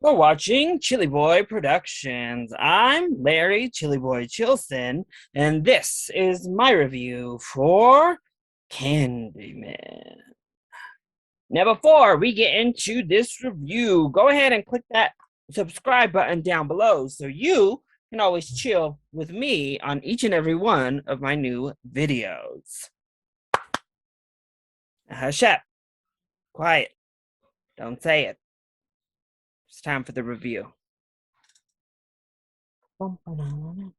We're watching Chillyboy Productions. I'm Larry Chillyboy Chilson, and this is my review for Candyman. Now, before we get into this review, go ahead and click that subscribe button down below so you can always chill with me on each and every one of my new videos. Hush up. Quiet. Don't say it. It's time for the review. Candyman.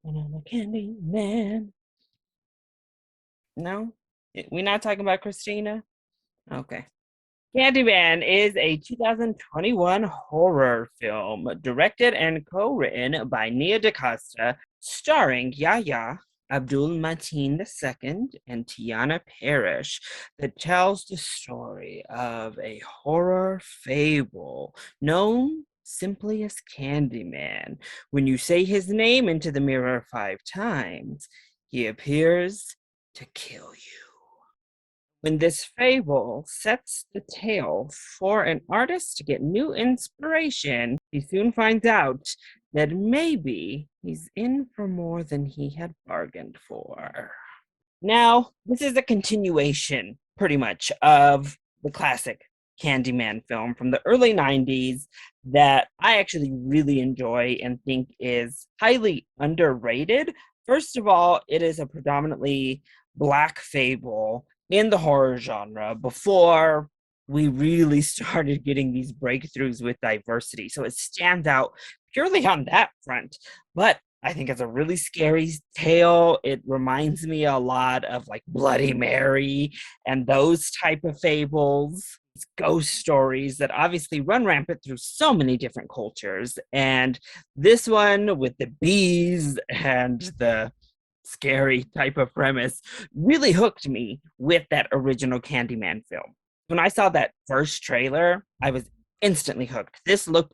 No? We're not talking about Christina? Okay. Candyman is a 2021 horror film directed and co-written by Nia DaCosta, starring Yahya Abdul-Mateen II and Tiana Parrish, that tells the story of a horror fable known simply as Candyman. When you say his name into the mirror 5 times, he appears to kill you. When this fable sets the tale for an artist to get new inspiration, he soon finds out that maybe he's in for more than he had bargained for. Now, this is a continuation, pretty much, of the classic Candyman film from the early 90s that I actually really enjoy and think is highly underrated. First of all, it is a predominantly Black fable in the horror genre before we really started getting these breakthroughs with diversity. So it stands out purely on that front. But I think it's a really scary tale. It reminds me a lot of like Bloody Mary and those type of fables, ghost stories that obviously run rampant through so many different cultures. And this one with the bees and the scary type of premise really hooked me with that original Candyman film. When I saw that first trailer, I was instantly hooked. This looked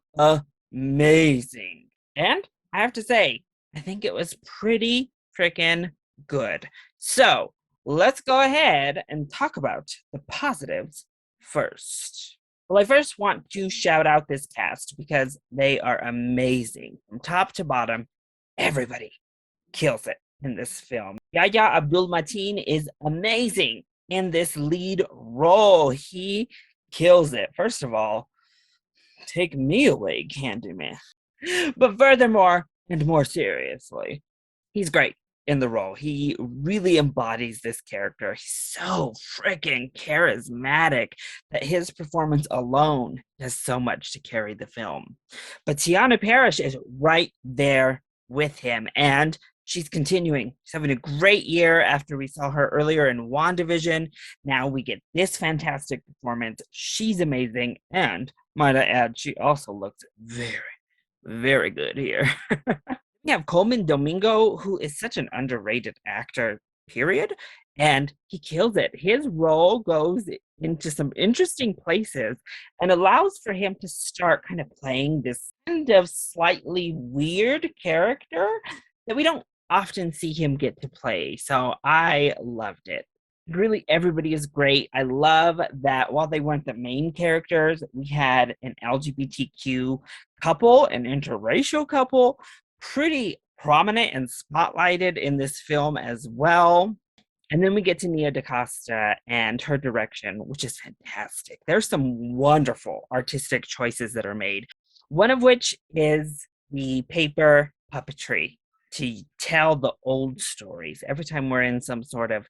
amazing. And I have to say, I think it was pretty freaking good. So let's go ahead and talk about the positives first. Well, I first want to shout out this cast because they are amazing. From top to bottom, everybody kills it in this film. Yahya Abdul-Mateen is amazing in this lead role. He kills it. First of all, take me away, Candyman. But furthermore, and more seriously, he's great in the role. He really embodies this character. He's so freaking charismatic that his performance alone does so much to carry the film. But Tiana Parrish is right there with him, and she's continuing. She's having a great year after we saw her earlier in WandaVision. Now we get this fantastic performance. She's amazing, and might I add, she also looks very, very good here. We have Coleman Domingo, who is such an underrated actor, period, and he kills it. His role goes into some interesting places and allows for him to start kind of playing this kind of slightly weird character that we don't often see him get to play. So I loved it. Really, everybody is great. I love that while they weren't the main characters, we had an LGBTQ couple, an interracial couple, pretty prominent and spotlighted in this film as well. And then we get to Nia DaCosta and her direction, which is fantastic. There's some wonderful artistic choices that are made, one of which is the paper puppetry to tell the old stories. Every time we're in some sort of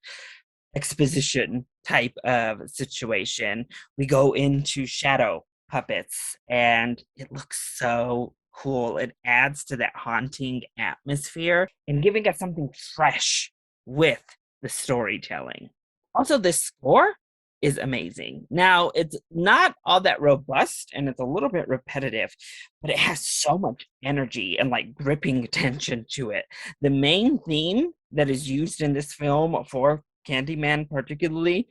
exposition type of situation, we go into shadow puppets, and it looks so cool. It adds to that haunting atmosphere and giving us something fresh with the storytelling. Also, the score is amazing. Now, it's not all that robust and it's a little bit repetitive, but it has so much energy and like gripping attention to it. The main theme that is used in this film for Candyman, particularly,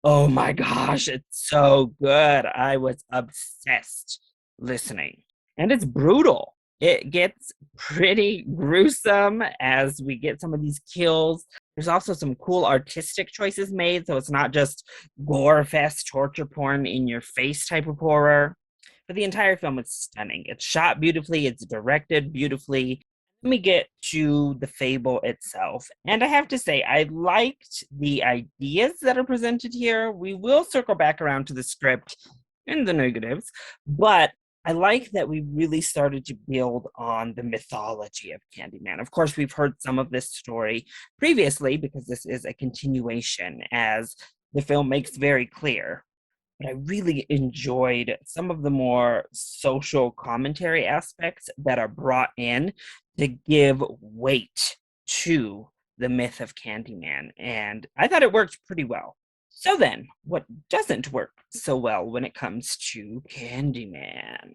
oh my gosh, it's so good. I was obsessed listening. And it's brutal. It gets pretty gruesome as we get some of these kills. There's also some cool artistic choices made, so it's not just gore fest, torture porn in your face type of horror. but the entire film is stunning. It's shot beautifully, it's directed beautifully. Let me get to the fable itself. And I have to say, I liked the ideas that are presented here. We will circle back around to the script and the negatives, but I like that we really started to build on the mythology of Candyman. Of course, we've heard some of this story previously because this is a continuation, as the film makes very clear. But I really enjoyed some of the more social commentary aspects that are brought in to give weight to the myth of Candyman. And I thought it worked pretty well. So then, what doesn't work so well when it comes to Candyman?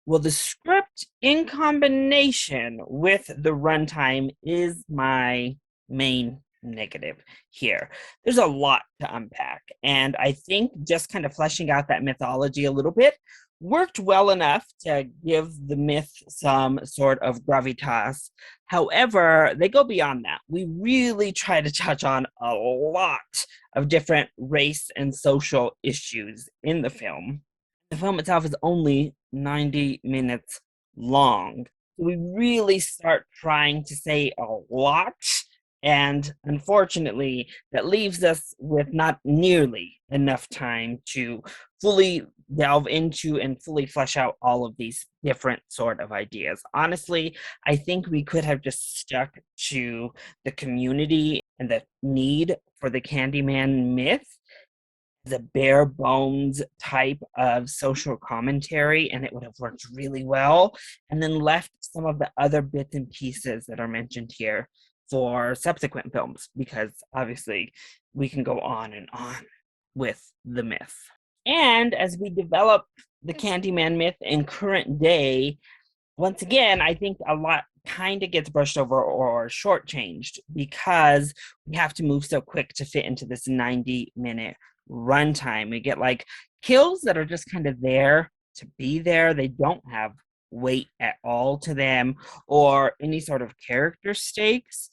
Well, the script in combination with the runtime is my main negative here. There's a lot to unpack, and I think just kind of fleshing out that mythology a little bit worked well enough to give the myth some sort of gravitas. However, they go beyond that. We really try to touch on a lot of different race and social issues in the film. The film itself is only 90 minutes long. We really start trying to say a lot, and unfortunately, that leaves us with not nearly enough time to fully delve into and fully flesh out all of these different sort of ideas. Honestly, I think we could have just stuck to the community and the need for the Candyman myth, the bare bones type of social commentary, and it would have worked really well, and then left some of the other bits and pieces that are mentioned here for subsequent films, because obviously we can go on and on with the myth. And as we develop the Candyman myth in current day, once again, I think a lot kind of gets brushed over or shortchanged because we have to move so quick to fit into this 90-minute runtime. We get like kills that are just kind of there to be there. They don't have weight at all to them or any sort of character stakes.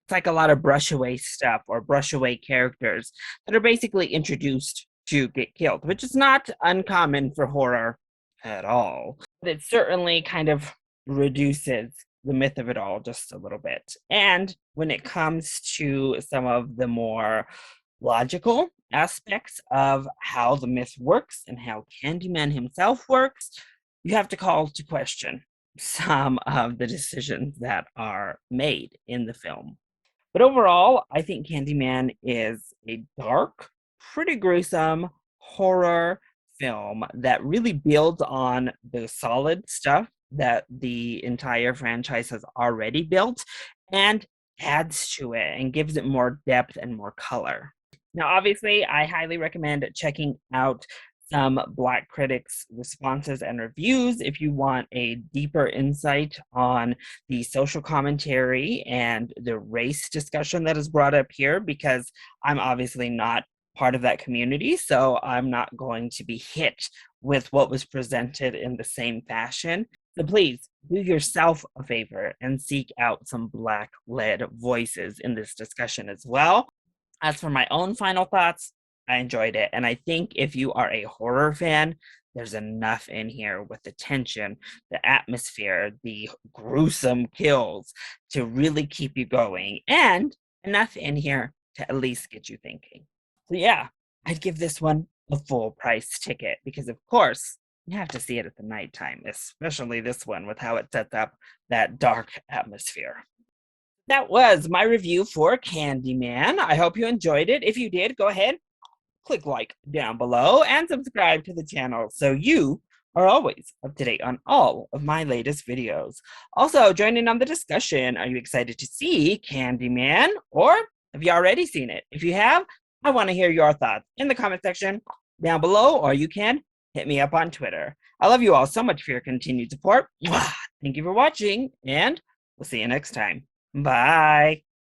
It's like a lot of brush away stuff or brush away characters that are basically introduced to get killed, which is not uncommon for horror at all. But it certainly kind of reduces the myth of it all just a little bit. And when it comes to some of the more logical aspects of how the myth works and how Candyman himself works, you have to call to question some of the decisions that are made in the film. But overall, I think Candyman is a dark, pretty gruesome horror film that really builds on the solid stuff that the entire franchise has already built and adds to it and gives it more depth and more color. Now, obviously, I highly recommend checking out some Black critics' responses and reviews if you want a deeper insight on the social commentary and the race discussion that is brought up here, because I'm obviously not part of that community, so I'm not going to be hit with what was presented in the same fashion. So please do yourself a favor and seek out some Black-led voices in this discussion as well. As for my own final thoughts, I enjoyed it. And I think if you are a horror fan, there's enough in here with the tension, the atmosphere, the gruesome kills to really keep you going, and enough in here to at least get you thinking. So yeah, I'd give this one a full price ticket because of course you have to see it at the nighttime, especially this one with how it sets up that dark atmosphere. That was my review for Candyman. I hope you enjoyed it. If you did, go ahead, click like down below and subscribe to the channel so you are always up to date on all of my latest videos. Also, join in on the discussion. Are you excited to see Candyman, or have you already seen it? If you have, I want to hear your thoughts in the comment section down below, or you can hit me up on Twitter. I love you all so much for your continued support. Thank you for watching, and we'll see you next time. Bye.